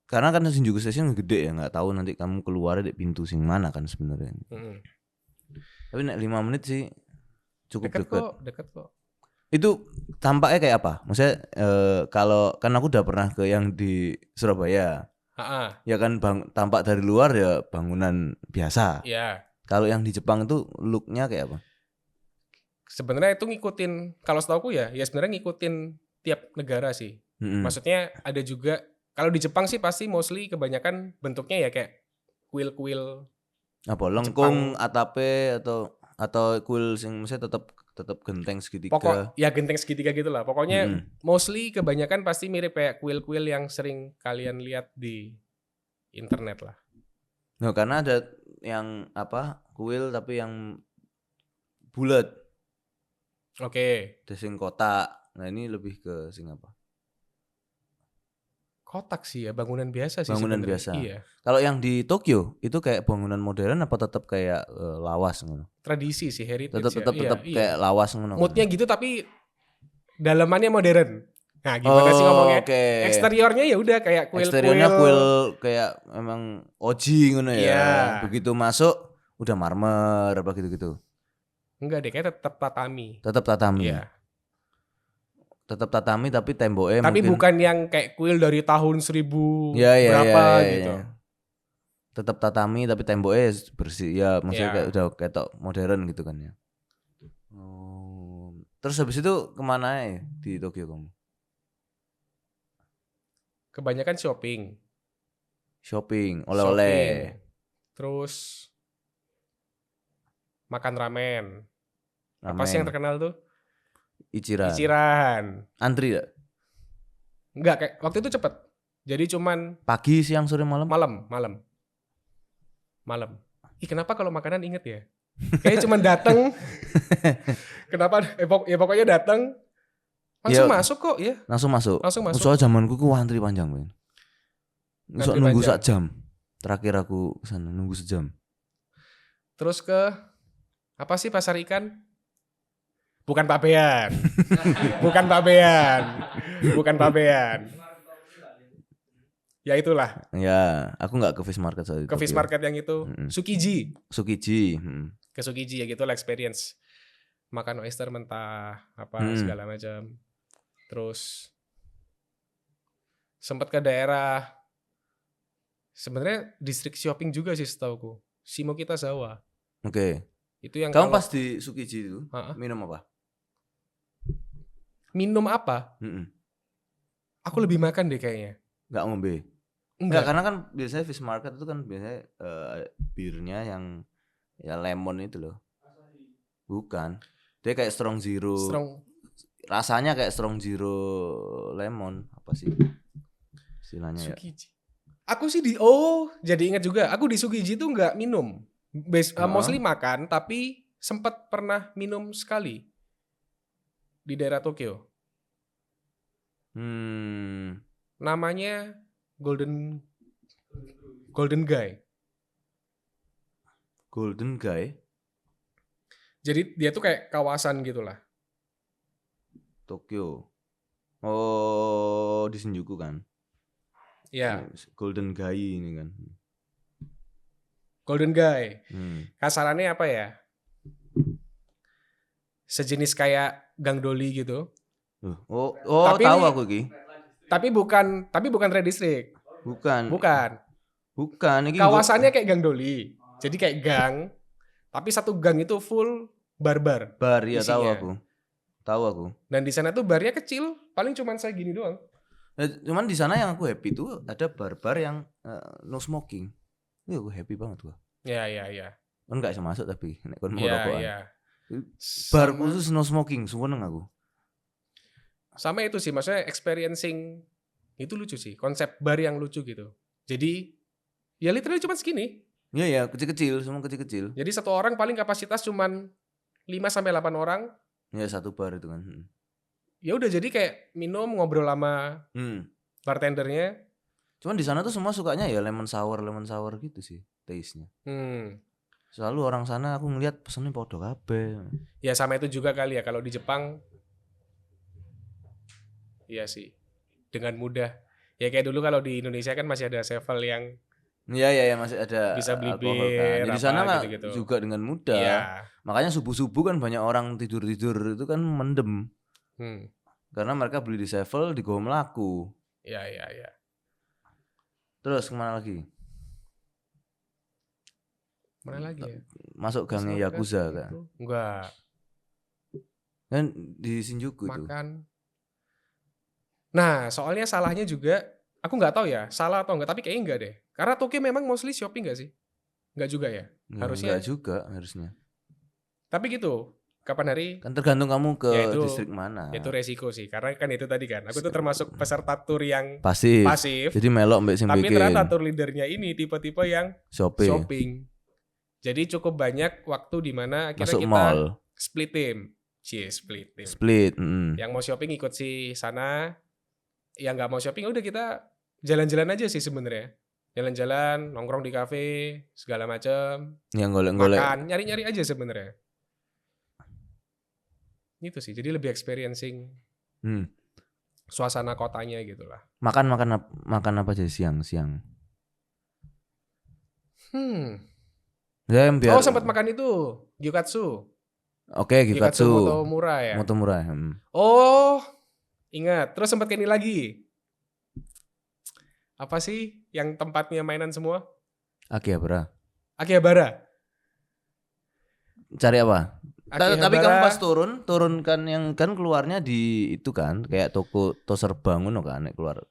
karena kan Shinjuku Station gede ya, nggak tahu nanti kamu keluar dari pintu sing mana kan sebenarnya. Tapi nek 5 menit sih cukup Dekat kok. Itu tampaknya kayak apa? Maksudnya kalau kan aku udah pernah ke yang di Surabaya. Ya kan tampak dari luar ya bangunan biasa. Iya. Kalau yang di Jepang itu looknya kayak apa? Sebenarnya itu ngikutin, kalau setauku ya sebenarnya ngikutin tiap negara sih. Maksudnya ada juga, kalau di Jepang sih pasti mostly kebanyakan bentuknya ya kayak kuil-kuil. Apa lengkung, atape atau kuil sing maksudnya tetap genteng segitiga. Ya genteng segitiga gitu lah. Pokoknya mostly kebanyakan pasti mirip kayak kuil-kuil yang sering kalian lihat di internet lah. Nah, karena ada yang apa? Kuil tapi yang bulat. Oke. Sing kotak. Nah, ini lebih ke sing apa? Kotak sih ya, bangunan biasa sih Bangunan sebenarnya. biasa. Iya. Kalau yang di Tokyo itu kayak bangunan modern apa tetap kayak lawas ngono? Tradisi sih, heritage. Tetap Iya. kayak lawas ngono. Moodnya gitu tapi dalamannya modern. Nah, gimana sih ngomongnya? Okay. Eksteriornya ya udah kayak kuil-kuil. Eksteriornya kuil kayak emang oji ngono ya. Iya. Begitu masuk udah marmer apa gitu-gitu. Enggak deh, kayak tetap tatami. Tetap tatami. Iya. Tetap tatami tapi temboknya tapi mungkin bukan yang kayak kuil dari tahun 1000 ya, berapa gitu. Ya. Tetap tatami tapi temboknya bersih ya, maksudnya Ya. kayak udah kayak modern gitu kan ya. Oh. Terus habis itu kemana ya di Tokyo kamu? Kebanyakan shopping, oleh-oleh. terus makan ramen. Apa sih yang terkenal tuh? Ichiran. Antri gak? Enggak, kayak waktu itu cepet. Jadi cuman pagi, siang, sore, malam? Malam. Ih, kenapa kalau makanan inget ya? Kayaknya cuman dateng. Kenapa? Pokoknya dateng. Langsung Ya, masuk kok ya. langsung masuk. Langsung masuk. Soalnya zamanku ku antri panjang, men. Iso Antri nunggu panjang. sak jam. Terakhir aku kesana nunggu sejam. Terus ke apa sih pasar ikan? Bukan Pabean. Bukan Pabean. Bukan Pabean. Ya itulah, Ya, aku nggak ke fish market soal itu. ke fish market yang itu. Tsukiji. Tsukiji. Ke Tsukiji ya gitu lah experience. Makan oyster mentah, apa segala macam. Terus sempat ke daerah sebenarnya distrik shopping juga sih setauku. Shimokitazawa. Oke. Itu yang Kamu kalau pas di Tsukiji itu minum apa? minum apa? Aku lebih makan deh kayaknya. Nggak ngombe. Enggak, karena kan biasanya fish market itu kan biasanya birnya yang ya lemon itu loh. Bukan. Dia kayak strong zero. Rasanya kayak strong zero lemon apa sih istilahnya Tsukiji. Aku sih jadi ingat juga. Aku di Tsukiji tuh nggak minum. Mostly makan, tapi sempat pernah minum sekali di daerah Tokyo. Namanya Golden Guy. Golden Guy. Jadi dia tuh kayak kawasan gitulah. Tokyo. Oh, di Shinjuku kan? Ya. Golden Guy ini kan. Golden Guy. Kasarannya apa ya? Sejenis kayak Gang Doli gitu. Oh, tapi tahu aku Ki. Tapi bukan Red District. Bukan. Ini kawasannya kayak Gang Doli. Jadi kayak gang, tapi satu gang itu full bar-bar. Bar ya, tahu aku. Dan di sana tuh barnya kecil, paling cuman saya gini doang. Cuman di sana yang aku happy tuh ada bar-bar yang no smoking. Itu aku happy banget gua. Ya. Kan enggak bisa masuk tapi nek kon mau rokokan. Ya. Bar khusus no smoking, seneng aku. Sama itu sih, maksudnya experiencing itu lucu sih, konsep bar yang lucu gitu. Jadi ya literally cuma segini. Iya, kecil-kecil, semua kecil-kecil. Jadi satu orang paling kapasitas cuman 5-8 orang. Ya, satu bar itu kan. Ya udah, jadi kayak minum, ngobrol sama bartendernya. Cuman di sana tuh semua sukanya ya lemon sour gitu sih taste-nya. Selalu orang sana aku ngeliat pesennya podo kabeh. Ya sama itu juga kali ya, kalau di Jepang iya sih, dengan mudah. Ya kayak dulu kalau di Indonesia kan masih ada sevel yang Iya, masih ada bisa beli alkohol bir, kan. Di sana mah gitu-gitu. juga dengan mudah. Iya. Makanya subuh-subuh kan banyak orang tidur-tidur itu kan mendem. Karena mereka beli di sevel di go melaku. Iya. Terus kemana lagi? Mana lagi ya? Masuk gangnya Yakuza kan? Enggak. Kan di Shinjuku itu. Makan. Nah, soalnya salahnya juga, aku nggak tahu ya, salah atau enggak, tapi kayaknya enggak deh. Karena Tokyo memang mostly shopping nggak sih? Enggak juga ya? Harusnya. Enggak juga harusnya. Tapi gitu, kapan hari? Kan tergantung kamu ke distrik mana. Itu resiko sih, karena kan itu tadi kan. Aku tuh termasuk peserta tur yang pasif. Jadi melok mbak sing tapi ternyata tur leadernya ini tipe-tipe yang shopping. Jadi cukup banyak waktu di mana akhirnya masuk kita mall. Split team. Split. Yang mau shopping ikut si sana. Yang nggak mau shopping udah kita jalan-jalan aja sih sebenarnya. Jalan-jalan, nongkrong di kafe, segala macam. Yang golek-golek. Makan, nyari-nyari aja sebenarnya. Itu sih, jadi lebih experiencing suasana kotanya gitulah. Makan apa aja siang? Ya, sempat makan itu gyukatsu. Oke, gyukatsu. Motomura ya. Motomura. Oh, ingat. Terus sempat kayak ini lagi. Apa sih yang tempatnya mainan semua? Akihabara. Cari apa? Tapi kamu pas turun kan yang kan keluarnya di itu kan kayak toko Toserba ngono kan nek keluar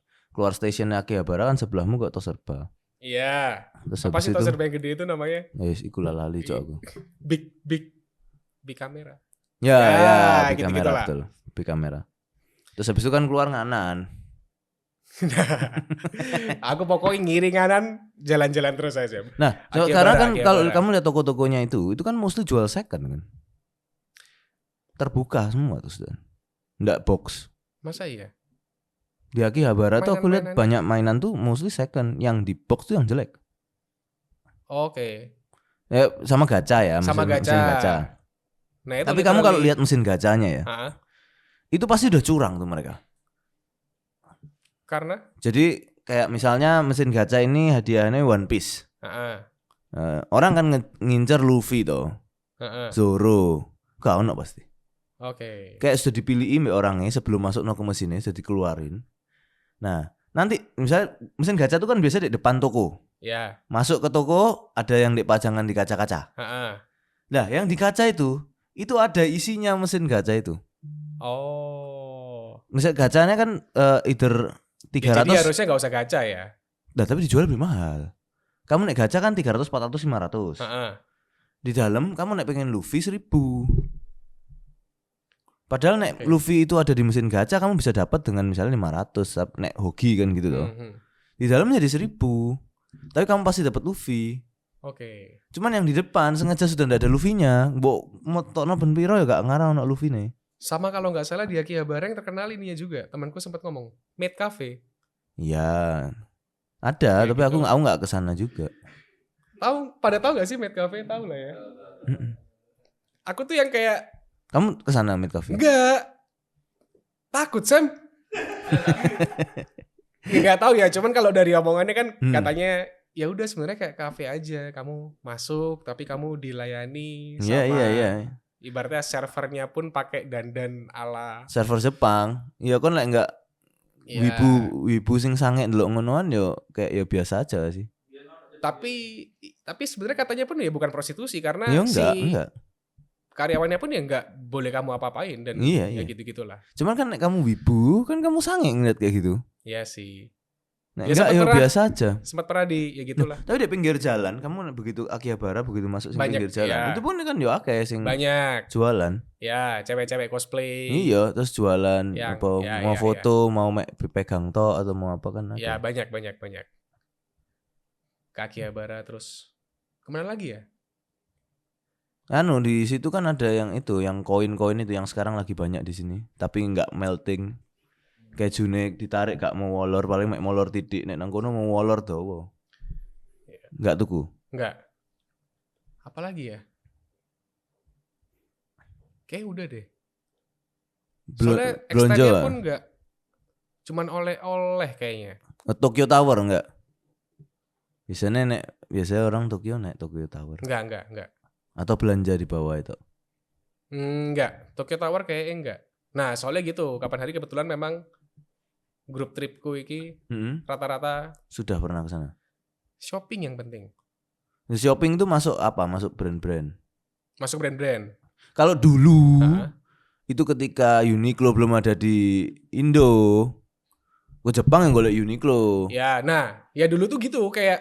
stasiun Akihabara kan sebelahmu kok Toserba. Iya. Apa sih Toserba yang gede itu namanya? Yes, iku lali cok aku. Big kamera. Ya, big kamera betul. Big kamera. Terus habis itu kan keluar nganan. Aku pokoknya ngiring nganan jalan-jalan terus aja. Nah, karena kan kalau kamu lihat toko-tokonya itu kan mostly jual second kan. Terbuka semua terus dan enggak box. Masa iya? Di Akihabara tuh aku lihat Mainan-mainannya? banyak mainan tuh mostly second, yang di box tuh yang jelek. Oke. Ya sama gacha ya, Sama mesin gacha. gacha. Nah itu Tapi kamu kalau literally. lihat mesin gacanya ya, Ah, itu pasti udah curang tuh mereka. karena? Jadi kayak misalnya mesin gacha ini hadiahnya One Piece. Ah, Orang kan ngincer Luffy toh, ah. Zoro, gak ono pasti. Oke. Kayak sudah dipilihin orangnya sebelum masuk ke mesinnya, sudah dikeluarin. Nah, nanti misalnya mesin gacha itu kan biasa di depan toko. Ya. Masuk ke toko ada yang dipajangan di kaca-kaca. Ah. Nah, yang di kaca itu ada isinya mesin gacha itu. Oh. Mesin gacanya kan either Ya, 300. jadi harusnya nggak usah gacha ya. Nah, tapi dijual lebih mahal. Kamu naik gacha kan 300, 400, 500. Ah. Di dalam kamu naik pengen Luffy 1000. Padahal naik Oke. Luffy itu ada di mesin gacha kamu bisa dapat dengan misalnya 500 naik hoki kan gitu loh. Di dalam jadi 1000. Tapi kamu pasti dapat Luffy. Oke. Cuman yang di depan sengaja sudah tidak ada Luffy-nya. Mbok motokno ben piro ya gak ngarah ono Luffy-ne. Sama kalau nggak salah di Akihabara yang terkenal ini ya juga. Temanku sempat ngomong, Maid Cafe. Ya. Ada, Kayak tapi gitu. aku nggak kesana juga. Tahu nggak sih Maid Cafe? Tahu lah ya. Aku tuh yang kayak Kamu kesana Mid Cafe? enggak. Takut, Sam. Enggak tahu ya, cuman kalau dari omongannya kan katanya ya udah sebenarnya kayak kafe aja. Kamu masuk tapi kamu dilayani sama Iya. ibaratnya servernya pun pakai dandan ala Server Jepang. Ya kan lek enggak ya, wibu sing sange ndelok ngonoan yo kayak ya biasa aja sih. tapi sebenarnya katanya pun ya bukan prostitusi karena Ya si enggak. karyawannya pun ya nggak boleh kamu apa-apain dan Iya. ya gitu-gitulah. Cuman kan nek kamu wibu kan kamu sange ngeliat kayak gitu. Ya sih. Nek Ya, enggak sempet ya pernah. biasa aja. Sempat pernah di ya gitulah. Tapi di pinggir jalan kamu begitu Akihabara begitu masuk sing Banyak, pinggir jalan. ya. Itu pun kan yo akeh sing Banyak. jualan. Ya, cewek-cewek cosplay. Iya, terus jualan Yang- apa ya, mau ya, foto, mau pegang to atau mau apa kan ada. Ya, banyak. Ke Akihabara terus kemana lagi ya? Anu di situ kan ada yang itu, yang koin-koin itu yang sekarang lagi banyak di sini, tapi nggak melting. Kayak Junek ditarik gak mau wolor, paling mek molor titik, nek nang kono mau wolor dawa. Nggak tuku. Enggak. Apalagi ya? Kayak udah deh. Soalnya Blonjo extendnya lah. pun enggak. Cuman oleh-oleh kayaknya. Tokyo Tower enggak? Biasanya orang Tokyo naik Tokyo Tower. Enggak. Atau belanja di bawah itu. Enggak. Tokyo Tower kayaknya enggak. Nah, soalnya gitu. Kapan hari kebetulan memang grup tripku iki rata-rata Sudah pernah ke sana. shopping yang penting. Di shopping itu masuk apa? Masuk brand-brand. Masuk brand-brand. Kalau dulu Hah? itu ketika Uniqlo belum ada di Indo, ke Jepang yang golek Uniqlo. Ya, nah, ya dulu tuh gitu kayak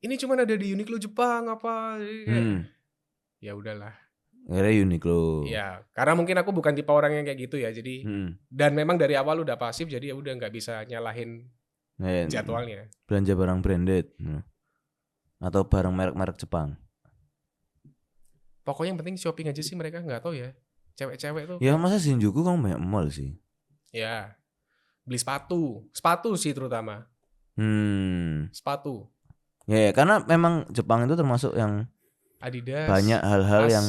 ini cuma ada di Uniqlo Jepang apa. Jadi kayak, ya udahlah. Akhirnya Uniqlo. Ya, karena mungkin aku bukan tipe orang yang kayak gitu ya. Jadi dan memang dari awal udah pasif jadi ya udah nggak bisa nyalahin jadwalnya. Belanja barang branded. Atau barang merek-merek Jepang. Pokoknya yang penting shopping aja sih mereka nggak tahu ya. Cewek-cewek tuh. Ya masa Shinjuku kamu banyak mall sih. Ya. Beli sepatu sih terutama. Sepatu. Ya, karena memang Jepang itu termasuk yang Adidas. banyak hal-hal yang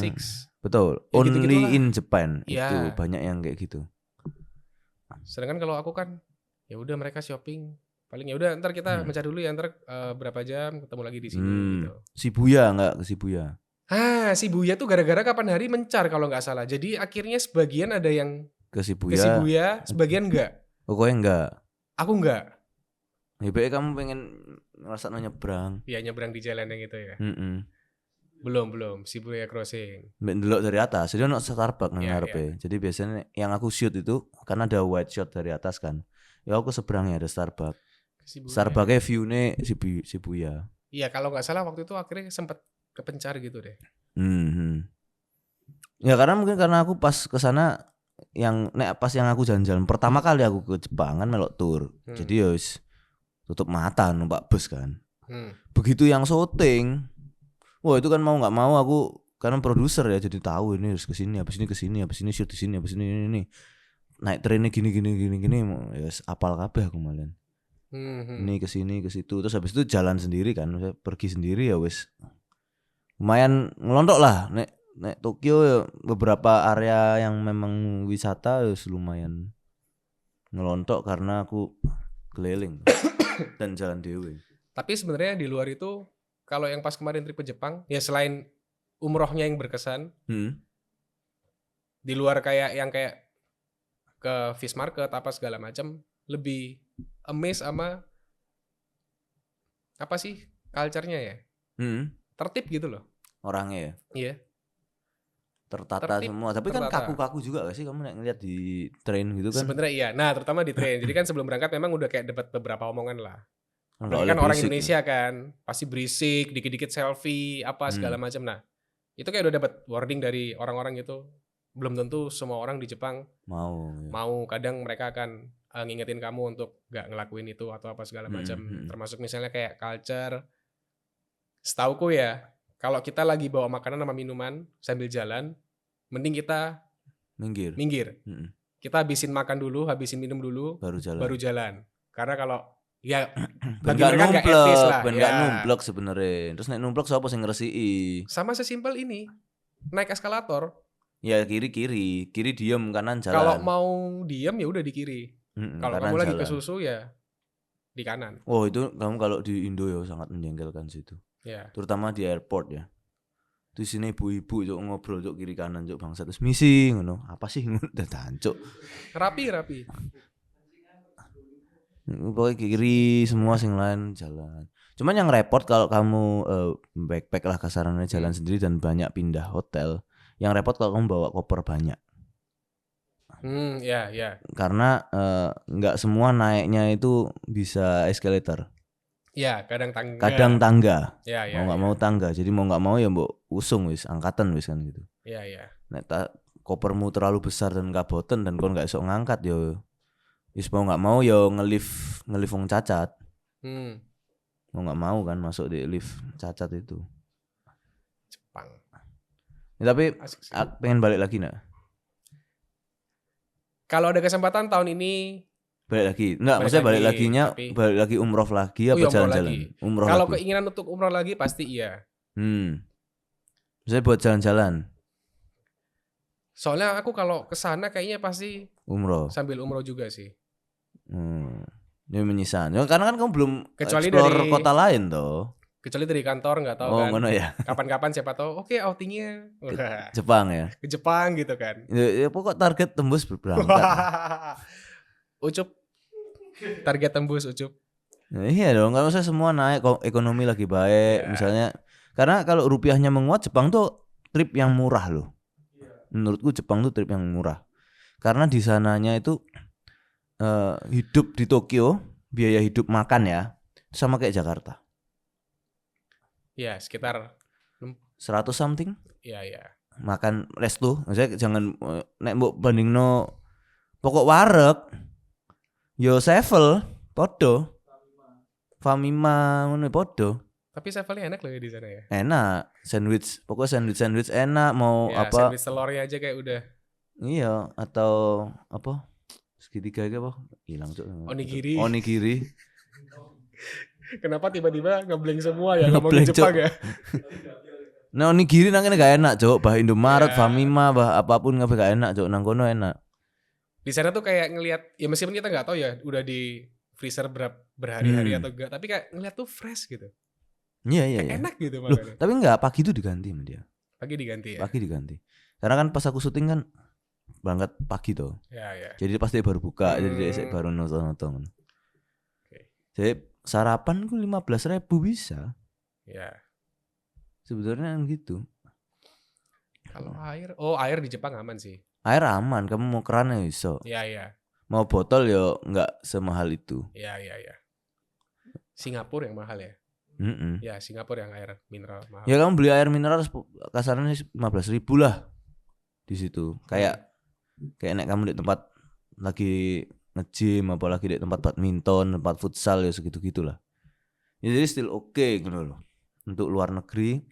betul. Ya, only gitu-gitulah. in Japan Ya. itu banyak yang kayak gitu. Sedangkan kalau aku kan ya udah mereka shopping. Paling ya udah ntar kita mencari dulu ya ntar berapa jam ketemu lagi di sini gitu. Shibuya enggak ke Shibuya? Shibuya tuh gara-gara kapan hari mencar kalau nggak salah. Jadi akhirnya sebagian ada yang Ke ke Shibuya. Shibuya, sebagian enggak. Pokoknya enggak. Aku enggak. Hebatnya kamu pengen ngerasa nyebrang. Ya nyebrang di jalan yang itu ya. Belum Shibuya Crossing. Mbak ndelok dari atas. Jadi ono Starbucks nang Ya, ngarepe. Jadi biasanya yang aku shoot itu karena ada wide shot dari atas kan. Ya aku seberangnya ada Starbucks. Starbucksnya view-nya Shibuya. Iya kalau nggak salah waktu itu akhirnya sempat kepencar gitu deh. Ya karena mungkin karena aku pas kesana pas yang aku jalan-jalan pertama kali aku ke Jepang kan melok tour. Jadi ya wis tutup mata numpak bus kan. Begitu yang syuting, wah itu kan mau nggak mau aku karena produser ya jadi tahu ini harus kesini, habis ini kesini, habis ini shoot di sini, habis ini. naik trennya gini ya apal kabeh aku malen. Ini ke sini ke situ terus habis itu jalan sendiri kan, saya pergi sendiri ya wis lumayan ngelontok lah. Nek Tokyo ya beberapa area yang memang wisata ya lumayan ngelontok karena aku keliling dan jalan dewe. Tapi sebenarnya di luar itu kalau yang pas kemarin trip ke Jepang ya selain umrohnya yang berkesan, di luar kayak yang kayak ke fish market apa segala macam, lebih amazed sama apa sih culture-nya ya? Tertib gitu loh. Orangnya ya. Iya. Tertata Tertib, semua. Tapi kan tertata. kaku-kaku juga gak sih kamu ngeliat di train gitu kan? Sebenarnya iya. Nah, terutama di train. Jadi kan sebelum berangkat memang udah kayak dapat beberapa omongan lah. Enggak Apalagi oleh kan orang berisik. Indonesia kan pasti berisik, dikit-dikit selfie, apa segala macam. Nah, itu kayak udah dapat warning dari orang-orang gitu. Belum tentu semua orang di Jepang Mau. kadang mereka akan ngingetin kamu untuk gak ngelakuin itu atau apa segala macam. Termasuk misalnya kayak culture. Setauku ya, kalau kita lagi bawa makanan sama minuman sambil jalan, mending kita minggir. Kita habisin makan dulu, habisin minum dulu, baru jalan. Karena kalau ya bagi mereka nggak etis lah. Nggak numplek sebenarnya. Terus naik numplek siapa sing ngresiki? Sama sesimpel ini, naik eskalator. Ya kiri diem, kanan jalan. Kalau mau diem ya udah di kiri. Kalau kamu lagi ke susu ya di kanan. Oh itu kamu kalau di Indo ya sangat menjengkelkan situ. Ya. Terutama di airport ya. Di sini ibu-ibu cuk ngobrol cuk kiri kanan cuk bangsa terus misi ngono. Apa sih ngono dancuk. Rapi. Pokoknya kiri semua sing lain jalan. Cuman yang repot kalau kamu backpack lah kasarannya jalan sendiri dan banyak pindah hotel. Yang repot kalau kamu bawa koper banyak. Ya. Karena nggak semua naiknya itu bisa escalator. Ya, kadang tangga. Ya, mau nggak mau tangga. Jadi mau nggak mau ya mbok usung wis angkatan wis kan gitu. Ya. Nek kopermu terlalu besar dan kaboten dan kon nggak esok ngangkat yo. Wis mau nggak mau yo ngelift wong cacat. Mau nggak mau kan masuk di lift cacat itu. Jepang. Ya, tapi pengen balik lagi nak. Kalau ada kesempatan tahun ini balik lagi. Enggak, maksudnya balik lagi umroh lagi apa jalan-jalan? Umroh kalau lagi. Keinginan untuk umroh lagi pasti iya. Maksudnya buat jalan-jalan. Soalnya aku kalau kesana kayaknya pasti umroh. Sambil umroh juga sih. Ini menyisakan. Karena kan kamu belum kecuali explore dari kota lain toh. Kecuali dari kantor nggak tahu kan. Ngono ya. Kapan-kapan siapa tahu. Oke, outingnya ke Jepang ya. Ke Jepang gitu kan. Ya pokok target tembus berangkat. Ucup. Target tembus Ucup. Nah, iya dong, kalau saya semua naik, ekonomi lagi baik, misalnya. Karena kalau rupiahnya menguat, Jepang tuh trip yang murah loh. Menurutku Jepang tuh trip yang murah. Karena di sananya itu hidup di Tokyo, biaya hidup makan ya, sama kayak Jakarta. Ya, sekitar 100 something. Iya. Makan resto, maksudnya jangan nek mbok bandingno pokok wareg. Yo Sevel, podo. Famima ngono podo. Tapi Sevelnya enak loh ya di sana ya. Enak, sandwich, pokoknya sandwich enak mau ya, apa? Sandwich telurnya aja kayak udah. Iya, atau apa? Segitiga apa? Hilang cuk. Onigiri. Kenapa tiba-tiba ngeblank semua ya ngomongin Jepang ya? Nah, onigiri nang kene gak enak, Cuk. Bah Indomaret, Famima, bah apapun gak enak, Cuk. Nang kono enak. Di sana tuh kayak ngelihat ya meskipun kita nggak tahu ya udah di freezer berhari-hari atau enggak, tapi kayak ngelihat tuh fresh gitu. Iya. Enak gitu makanya. Tapi enggak, pagi tuh diganti sama dia. Pagi diganti ya. Pagi diganti. Karena kan pas aku syuting kan berangkat pagi tuh. Ya. Jadi pasti baru buka, jadi dia baru nonton. Okay. Jadi sarapan ku 15.000 bisa. Ya. Sebetulnya gitu. Kalau air di Jepang aman sih. Air aman, kamu mau keran ya bisa. Iya. Mau botol ya enggak semahal itu. Iya. Singapura yang mahal ya. Ya Singapura yang air mineral mahal. Ya kamu beli air mineral kasarnya 15.000 lah di situ. Kayak nek kamu di tempat lagi nge-gym apalagi di tempat badminton, tempat futsal ya segitu-gitulah. Ya, jadi still okay gitu loh. Untuk luar negeri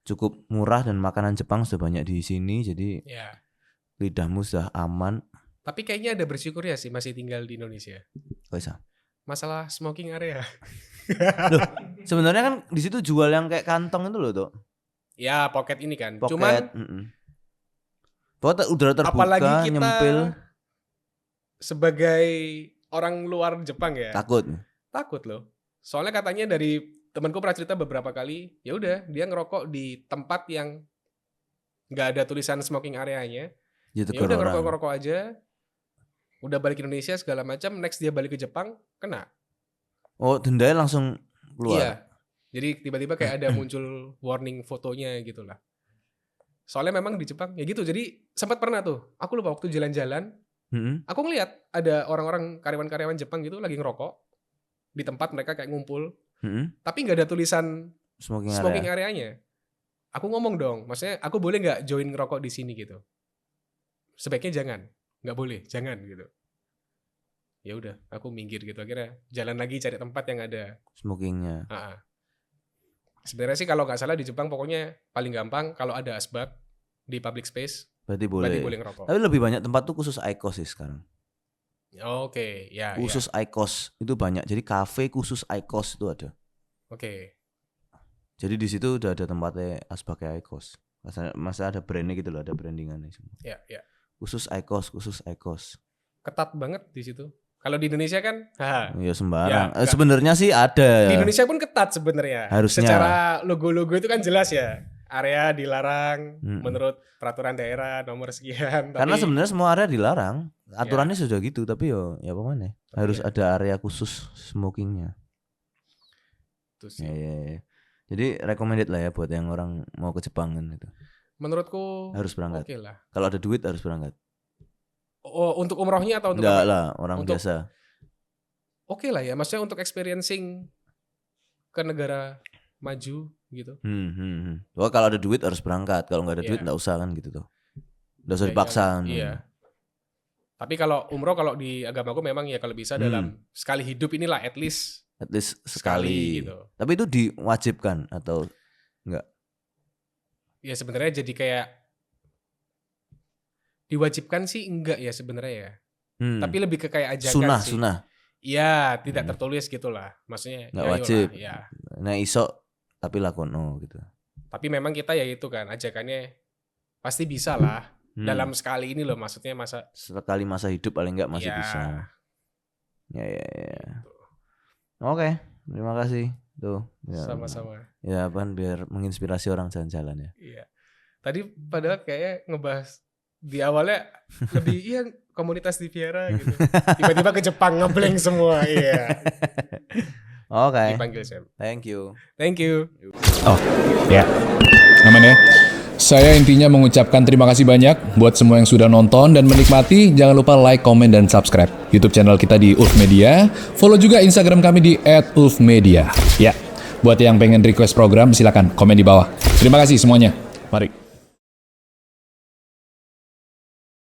cukup murah dan makanan Jepang sudah banyak di sini jadi lidahmu sudah aman. Tapi kayaknya ada bersyukurnya sih masih tinggal di Indonesia. Kok bisa? Masalah smoking area. Loh, sebenarnya kan di situ jual yang kayak kantong itu loh, Tok. Ya, pocket ini kan. Pocket. Cuman Pokoknya udara terbuka, apalagi kita nyempil. Sebagai orang luar Jepang ya. Takut loh. Soalnya katanya dari temanku pernah cerita beberapa kali, ya udah dia ngerokok di tempat yang nggak ada tulisan smoking areanya. Ya udah ngerokok aja. Udah balik ke Indonesia segala macam, next dia balik ke Jepang kena. Oh, dendanya langsung keluar. Iya. Jadi tiba-tiba kayak ada muncul warning fotonya gitu lah. Soalnya memang di Jepang ya gitu. Jadi sempat pernah tuh, aku lupa waktu jalan-jalan, aku ngelihat ada orang-orang karyawan-karyawan Jepang gitu lagi ngerokok di tempat mereka kayak ngumpul, tapi nggak ada tulisan smoking areanya. Aku ngomong dong, maksudnya aku boleh nggak join ngerokok di sini gitu? Sebaiknya jangan, nggak boleh, jangan gitu. Ya udah, aku minggir gitu, akhirnya jalan lagi cari tempat yang ada smokingnya. Sebenarnya sih kalau nggak salah di Jepang pokoknya paling gampang kalau ada asbak di public space berarti boleh ngerokok. Tapi lebih banyak tempat tuh khusus IQOS sih sekarang. Oke, ya. Khusus IQOS itu banyak. Jadi kafe khusus IQOS itu ada. Oke. Jadi di situ udah ada tempatnya asbaknya IQOS. Masa ada brandnya gitu loh, ada brandingannya semua. Ya. Khusus IQOS. Ketat banget di situ. Kalau di Indonesia kan, ya sembarang. Sebenarnya sih ada. Di Indonesia pun ketat sebenarnya. Harusnya. Secara logo-logo itu kan jelas ya. Area dilarang menurut peraturan daerah nomor sekian. Karena sebenarnya semua area dilarang. Aturannya sudah gitu, tapi ya apa mana? Harus ada area khusus smokingnya. Itu sih. Ya. Jadi recommended lah ya buat yang orang mau ke Jepang kan itu. Menurutku harus berangkat. Oke lah. Kalau ada duit harus berangkat. Oh, untuk umrohnya atau untuk enggak lah, orang biasa. Oke lah ya, maksudnya untuk experiencing ke negara maju gitu. Oh, kalau ada duit harus berangkat, kalau nggak ada duit nggak usah kan gitu tuh. Nggak usah dipaksa. Iya. Tapi kalau umroh kalau di agamaku memang ya kalau bisa dalam sekali hidup inilah at least sekali gitu. Tapi itu diwajibkan atau enggak? Ya sebenarnya jadi kayak diwajibkan sih enggak ya sebenarnya ya. Tapi lebih ke kayak ajakan sih. Sunah. Iya, tidak tertulis gitulah. Maksudnya enggak wajib. Ya. Nah, iso tapi lakono gitu. Tapi memang kita ya itu kan ajakannya pasti bisa lah. Dalam sekali ini loh, maksudnya sekali masa hidup paling enggak masih bisa. Ya. Oke, terima kasih. Tuh. Ya, sama-sama. Ya, biar menginspirasi orang jalan-jalan ya. Iya. Tadi padahal kayaknya ngebahas di awalnya lebih komunitas di Viera gitu. Tiba-tiba ke Jepang ngeblank semua. Iya. Oke. Dipanggil Sam. Thank you. Oh, ya. Namanya. Saya intinya mengucapkan terima kasih banyak buat semua yang sudah nonton dan menikmati. Jangan lupa like, komen, dan subscribe YouTube channel kita di Ulf Media. Follow juga Instagram kami di @ulfmedia. Ya, buat yang pengen request program silakan komen di bawah. Terima kasih semuanya. Mari.